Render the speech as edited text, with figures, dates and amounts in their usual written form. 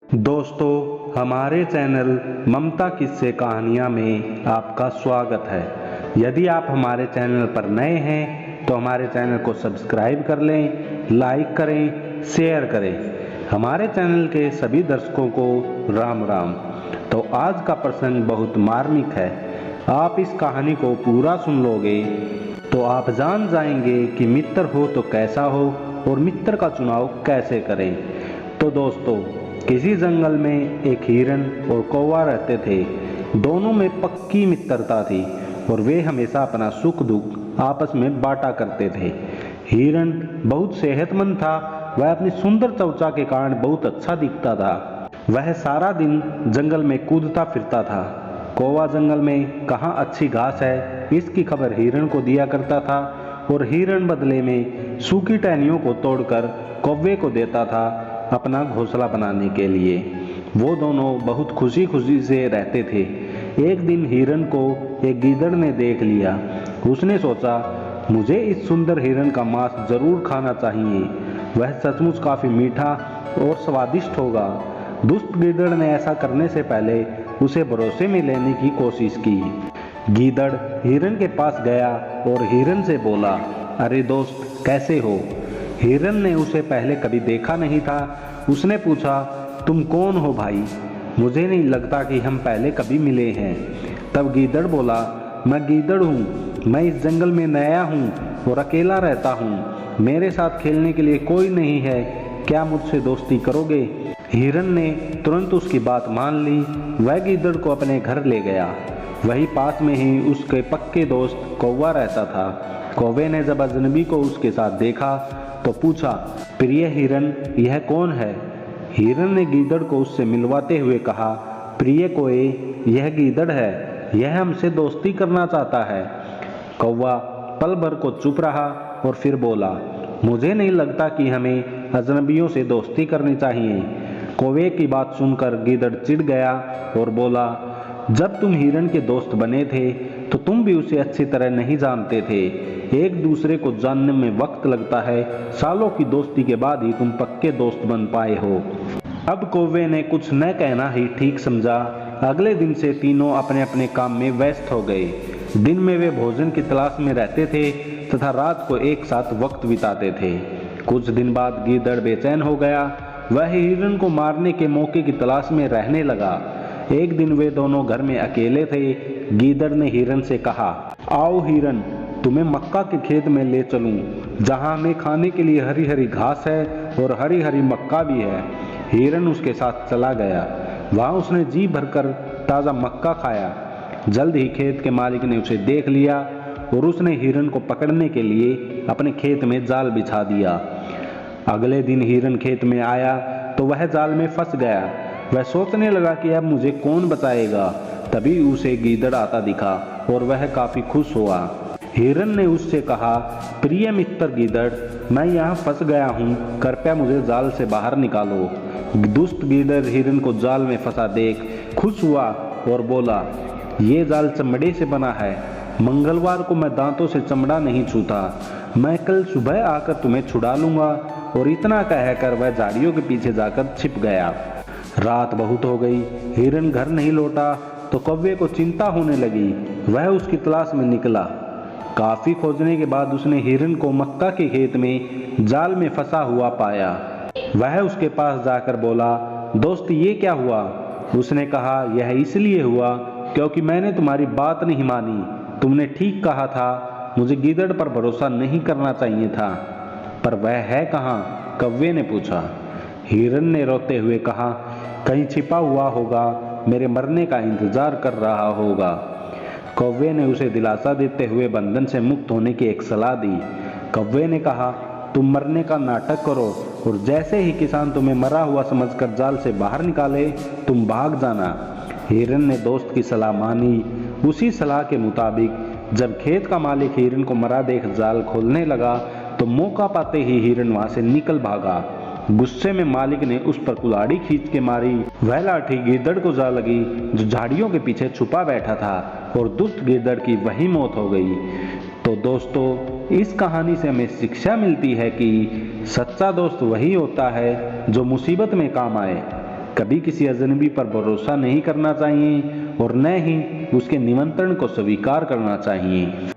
दोस्तों, हमारे चैनल ममता किस्से कहानियाँ में आपका स्वागत है। यदि आप हमारे चैनल पर नए हैं तो हमारे चैनल को सब्सक्राइब कर लें, लाइक करें, शेयर करें। हमारे चैनल के सभी दर्शकों को राम राम। तो आज का प्रसंग बहुत मार्मिक है। आप इस कहानी को पूरा सुन लोगे तो आप जान जाएंगे कि मित्र हो तो कैसा हो और मित्र का चुनाव कैसे करें। तो दोस्तों, किसी जंगल में एक हिरन और कौवा रहते थे। दोनों में पक्की मित्रता थी और वे हमेशा अपना सुख दुख आपस में बांटा करते थे। हिरन बहुत सेहतमंद था। वह अपनी सुंदर त्वचा के कारण बहुत अच्छा दिखता था। वह सारा दिन जंगल में कूदता फिरता था। कौवा जंगल में कहाँ अच्छी घास है इसकी खबर हिरन को दिया करता था और हिरन बदले में सूखी टहनियों को तोड़कर कौवे को देता था अपना घोंसला बनाने के लिए। वो दोनों बहुत खुशी खुशी से रहते थे। एक दिन हिरन को एक गीदड़ ने देख लिया। उसने सोचा, मुझे इस सुंदर हिरन का मांस जरूर खाना चाहिए। वह सचमुच काफी मीठा और स्वादिष्ट होगा। दुष्ट गीदड़ ने ऐसा करने से पहले उसे भरोसे में लेने की कोशिश की। गीदड़ हिरन के पास गया और हिरन से बोला, अरे दोस्त, कैसे हो? हिरन ने उसे पहले कभी देखा नहीं था। उसने पूछा, तुम कौन हो भाई? मुझे नहीं लगता कि हम पहले कभी मिले हैं। तब गीदड़ बोला, मैं गीदड़ हूँ। मैं इस जंगल में नया हूँ और अकेला रहता हूँ। मेरे साथ खेलने के लिए कोई नहीं है। क्या मुझसे दोस्ती करोगे? हिरन ने तुरंत उसकी बात मान ली। वह गीदड़ को अपने घर ले गया। वहीं पास में ही उसके पक्के दोस्त कौवा रहता था। कौवे ने जब अजनबी को उसके साथ देखा तो पूछा, प्रिय हिरन, यह कौन है? हिरन ने गीदड़ को उससे मिलवाते हुए कहा, प्रिय कोए, यह गीदड़ है। यह हमसे दोस्ती करना चाहता है। कौवा पल भर को चुप रहा और फिर बोला, मुझे नहीं लगता कि हमें अजनबियों से दोस्ती करनी चाहिए। कौवे की बात सुनकर गीदड़ चिढ़ गया और बोला, जब तुम हिरन के दोस्त बने थे तो तुम भी उसे अच्छी तरह नहीं जानते थे। एक दूसरे को जानने में वक्त लगता है। सालों की दोस्ती के बाद ही तुम पक्के दोस्त बन पाए हो। अब कौवे ने कुछ न कहना ही ठीक समझा। अगले दिन से तीनों अपने अपने काम में व्यस्त हो गए। दिन में वे भोजन की तलाश में रहते थे तथा रात को एक साथ वक्त बिताते थे। कुछ दिन बाद गीदड़ बेचैन हो गया। वह हिरन को मारने के मौके की तलाश में रहने लगा। एक दिन वे दोनों घर में अकेले थे। गीदड़ ने हिरन से कहा, आओ हिरन, तुम्हें मक्का के खेत में ले चलूं, जहां हमें खाने के लिए हरी हरी घास है और हरी हरी मक्का भी है। हिरन उसके साथ चला गया। वहां उसने जी भरकर ताज़ा मक्का खाया। जल्द ही खेत के मालिक ने उसे देख लिया और उसने हिरन को पकड़ने के लिए अपने खेत में जाल बिछा दिया। अगले दिन हिरन खेत में आया तो वह जाल में फंस गया। वह सोचने लगा कि अब मुझे कौन बचाएगा। तभी उसे गीदड़ आता दिखा और वह काफी खुश हुआ। हिरन ने उससे कहा, प्रिय मित्र गीदड़, मैं यहाँ फंस गया हूँ, कृपया मुझे जाल से बाहर निकालो। दुष्ट गीदड़ हिरन को जाल में फंसा देख खुश हुआ और बोला, ये जाल चमड़े से बना है। मंगलवार को मैं दांतों से चमड़ा नहीं छूता। मैं कल सुबह आकर तुम्हें छुड़ा लूंगा। और इतना कहकर वह झाड़ियों के पीछे जाकर छिप गया। रात बहुत हो गई। हिरन घर नहीं लौटा तो कौवे को चिंता होने लगी। वह उसकी तलाश में निकला। काफी खोजने के बाद उसने हिरन को मक्का के खेत में जाल में फंसा हुआ पाया। वह उसके पास जाकर बोला, दोस्त, ये क्या हुआ? उसने कहा, यह इसलिए हुआ क्योंकि मैंने तुम्हारी बात नहीं मानी। तुमने ठीक कहा था, मुझे गीदड़ पर भरोसा नहीं करना चाहिए था। पर वह है कहाँ? कौवे ने पूछा। हिरन ने रोते हुए कहा, कहीं छिपा हुआ होगा, मेरे मरने का इंतजार कर रहा होगा। कौवे ने उसे दिलासा देते हुए बंधन से मुक्त होने की एक सलाह दी। कौवे ने कहा, तुम मरने का नाटक करो और जैसे ही किसान तुम्हें मरा हुआ समझकर जाल से बाहर निकाले, तुम भाग जाना। हिरन ने दोस्त की सलाह मानी। उसी सलाह के मुताबिक जब खेत का मालिक हिरन को मरा देख जाल खोलने लगा तो मौका पाते ही हिरन वहां से निकल भागा। गुस्से में मालिक ने उस पर कुल्हाड़ी खींच के मारी। वह लाठी गीदड़ को जा लगी जो झाड़ियों के पीछे छुपा बैठा था और दुष्ट गीदड़ की वही मौत हो गई। तो दोस्तों, इस कहानी से हमें शिक्षा मिलती है कि सच्चा दोस्त वही होता है जो मुसीबत में काम आए। कभी किसी अजनबी पर भरोसा नहीं करना चाहिए और न ही उसके निमंत्रण को स्वीकार करना चाहिए।